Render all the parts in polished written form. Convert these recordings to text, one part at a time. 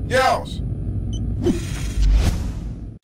Yells.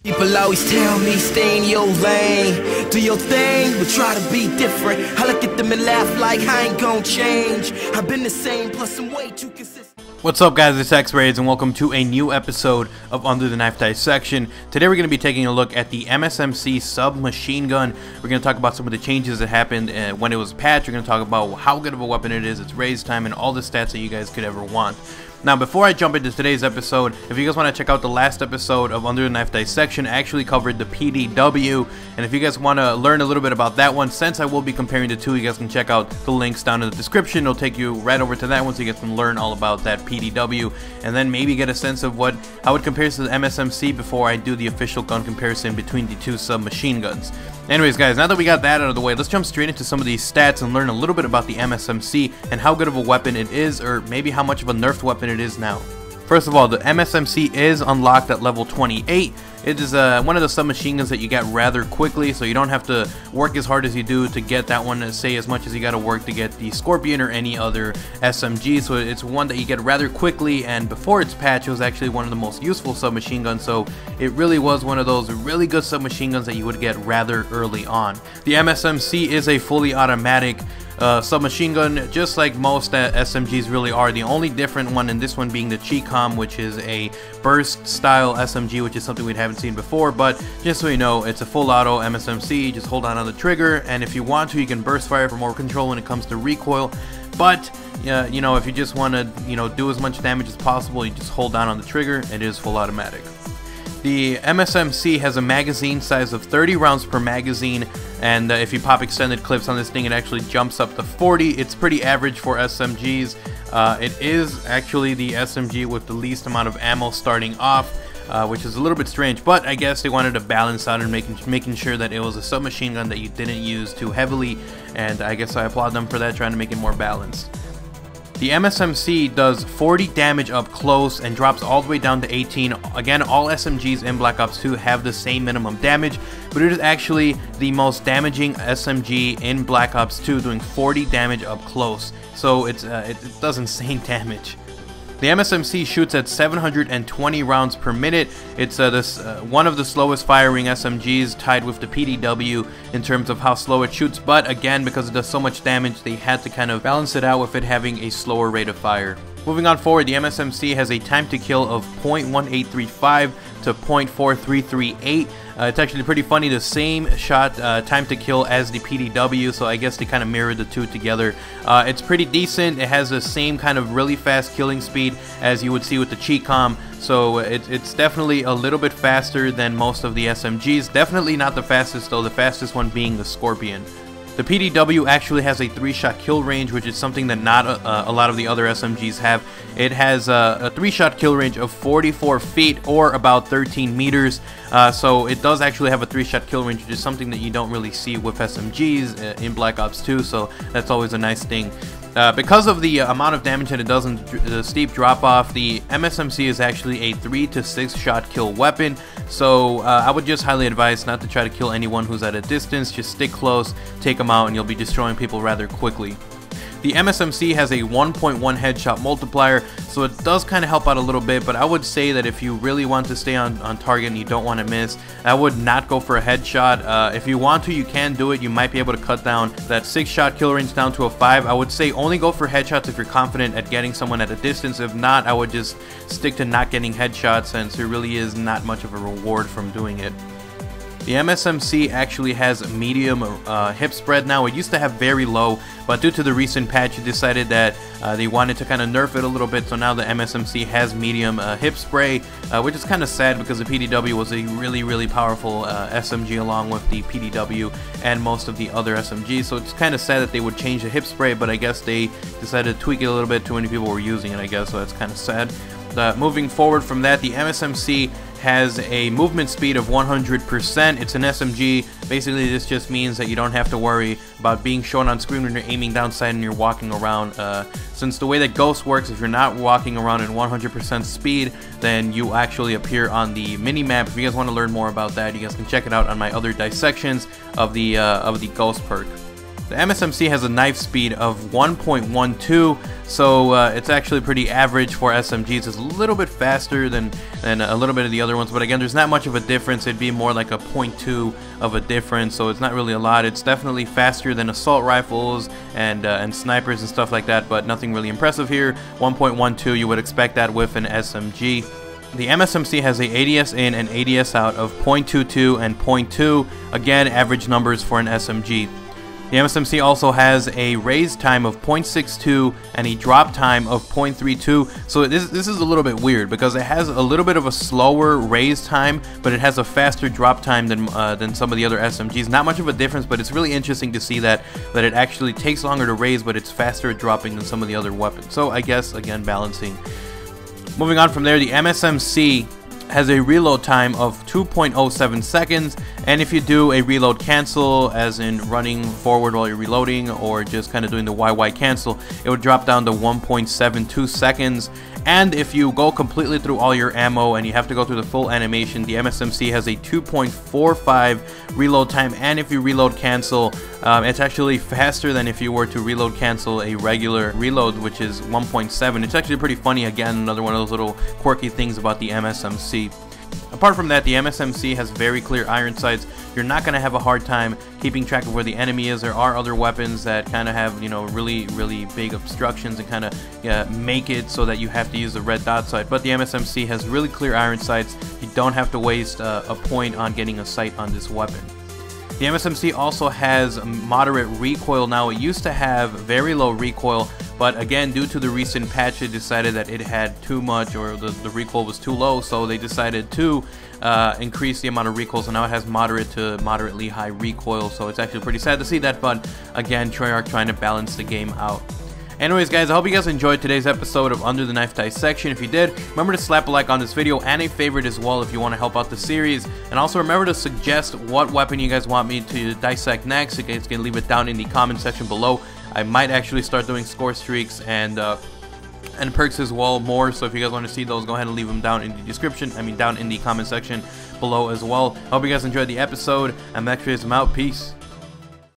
People always tell me stay in your lane, do your thing, but try to be different. I look at them and laugh like I ain't gon' change. I've been the same, plus I'm way too consistent. What's up guys, it's X-Raids and welcome to a new episode of Under the Knife Dissection. Today we're going to be taking a look at the MSMC submachine gun. We're going to talk about some of the changes that happened when it was patched. We're going to talk about how good of a weapon it is, its raise time, and all the stats that you guys could ever want. Now, before I jump into today's episode, if you guys want to check out the last episode of Under the Knife Dissection, I actually covered the PDW, and if you guys want to learn a little bit about that one, since I will be comparing the two, you guys can check out the links down in the description. It'll take you right over to that one so you guys can learn all about that PDW, and then maybe get a sense of how it compares to the MSMC before I do the official gun comparison between the two submachine guns. Anyways guys, now that we got that out of the way, let's jump straight into some of these stats and learn a little bit about the MSMC and how good of a weapon it is, or maybe how much of a nerfed weapon it is now. First of all, the MSMC is unlocked at level 28. It is one of the submachine guns that you get rather quickly, so you don't have to work as hard as you do to get that one, say as much as you got to work to get the Scorpion or any other SMG. So it's one that you get rather quickly, and before its patch, it was actually one of the most useful submachine guns, so it really was one of those really good submachine guns that you would get rather early on. The MSMC is a fully automatic submachine gun, just like most SMGs really are. The only different one in this one being the Chicom, which is a burst style SMG, which is something we haven't seen before. But just so you know, it's a full auto MSMC. Just hold on the trigger, and if you want to, you can burst fire for more control when it comes to recoil. But you know, if you just want to do as much damage as possible, you just hold down on the trigger. It is full automatic. The MSMC has a magazine size of 30 rounds per magazine, and if you pop extended clips on this thing, it actually jumps up to 40. It's pretty average for SMGs. It is actually the SMG with the least amount of ammo starting off, which is a little bit strange, but I guess they wanted to balance out and making sure that it was a submachine gun that you didn't use too heavily, and I guess I applaud them for that, trying to make it more balanced. The MSMC does 40 damage up close and drops all the way down to 18. Again, all SMGs in Black Ops 2 have the same minimum damage, but it is actually the most damaging SMG in Black Ops 2, doing 40 damage up close. So it does insane damage. The MSMC shoots at 720 rounds per minute. It's one of the slowest firing SMGs, tied with the PDW in terms of how slow it shoots, but again, because it does so much damage, they had to kind of balance it out with it having a slower rate of fire. Moving on forward, the MSMC has a time to kill of 0.1835 to 0.4338. It's actually pretty funny, the same shot time to kill as the PDW, so I guess they kind of mirrored the two together. It's pretty decent. It has the same kind of really fast killing speed as you would see with the Chicom, so it's definitely a little bit faster than most of the SMGs. Definitely not the fastest though, the fastest one being the Scorpion. The PDW actually has a 3-shot kill range, which is something that not a lot of the other SMGs have. It has a 3-shot kill range of 44 feet or about 13 meters. So it does actually have a 3-shot kill range, which is something that you don't really see with SMGs in Black Ops 2, so that's always a nice thing. Because of the amount of damage that it does and the steep drop off, the MSMC is actually a 3 to 6 shot kill weapon, so I would just highly advise not to try to kill anyone who's at a distance. Just stick close, take them out, and you'll be destroying people rather quickly. The MSMC has a 1.1 headshot multiplier, so it does kind of help out a little bit, but I would say that if you really want to stay on target and you don't want to miss, I would not go for a headshot. If you want to, you can do it. You might be able to cut down that 6-shot kill range down to a 5. I would say only go for headshots if you're confident at getting someone at a distance. If not, I would just stick to not getting headshots, since there really is not much of a reward from doing it. The MSMC actually has medium hip spread now. It used to have very low, but due to the recent patch, it decided that they wanted to kind of nerf it a little bit, so now the MSMC has medium hip spray, which is kind of sad because the PDW was a really powerful SMG along with the PDW and most of the other SMGs, so it's kind of sad that they would change the hip spray, but I guess they decided to tweak it a little bit. Too many people were using it, I guess, so that's kind of sad. Moving forward from that, the MSMC has a movement speed of 100%. It's an SMG. Basically, this just means that you don't have to worry about being shown on screen when you're aiming down sight and you're walking around. Since the way that Ghost works, if you're not walking around at 100% speed, then you actually appear on the mini-map. If you guys want to learn more about that, you guys can check it out on my other dissections of the Ghost perk. The MSMC has a knife speed of 1.12, so it's actually pretty average for SMGs. It's a little bit faster than a little bit of the other ones, but again, there's not much of a difference. It'd be more like a 0.2 of a difference, so it's not really a lot. It's definitely faster than assault rifles and snipers and stuff like that, but nothing really impressive here. 1.12, you would expect that with an SMG. The MSMC has a ADS in and ADS out of 0.22 and 0.2, again average numbers for an SMG. The MSMC also has a raise time of 0.62 and a drop time of 0.32. So this is a little bit weird because it has a little bit of a slower raise time, but it has a faster drop time than some of the other SMGs. Not much of a difference, but it's really interesting to see that it actually takes longer to raise, but it's faster at dropping than some of the other weapons. So I guess again balancing. Moving on from there, the MSMC has a reload time of 2.07 seconds, and if you do a reload cancel, as in running forward while you're reloading or just kind of doing the YY cancel, it would drop down to 1.72 seconds. And if you go completely through all your ammo and you have to go through the full animation, the MSMC has a 2.45 reload time, and if you reload cancel, it's actually faster than if you were to reload cancel a regular reload, which is 1.7. It's actually pretty funny. Again, another one of those little quirky things about the MSMC. Apart from that, the MSMC has very clear iron sights. You're not going to have a hard time keeping track of where the enemy is. There are other weapons that kind of have, you know, really big obstructions and kind of make it so that you have to use the red dot sight. But the MSMC has really clear iron sights. You don't have to waste a point on getting a sight on this weapon. The MSMC also has moderate recoil. Now, it used to have very low recoil, but again, due to the recent patch, they decided that it had too much, or the recoil was too low, so they decided to increase the amount of recoil, so now it has moderate to moderately high recoil. So it's actually pretty sad to see that, but again, Treyarch trying to balance the game out. Anyways, guys, I hope you guys enjoyed today's episode of Under the Knife Dissection. If you did, remember to slap a like on this video and a favorite as well if you want to help out the series. And also remember to suggest what weapon you guys want me to dissect next. You guys can leave it down in the comment section below. I might actually start doing score streaks and perks as well more. So if you guys want to see those, go ahead and leave them down in the description. Down in the comment section below as well. I hope you guys enjoyed the episode. I'm X-Rays. I'm out. Peace.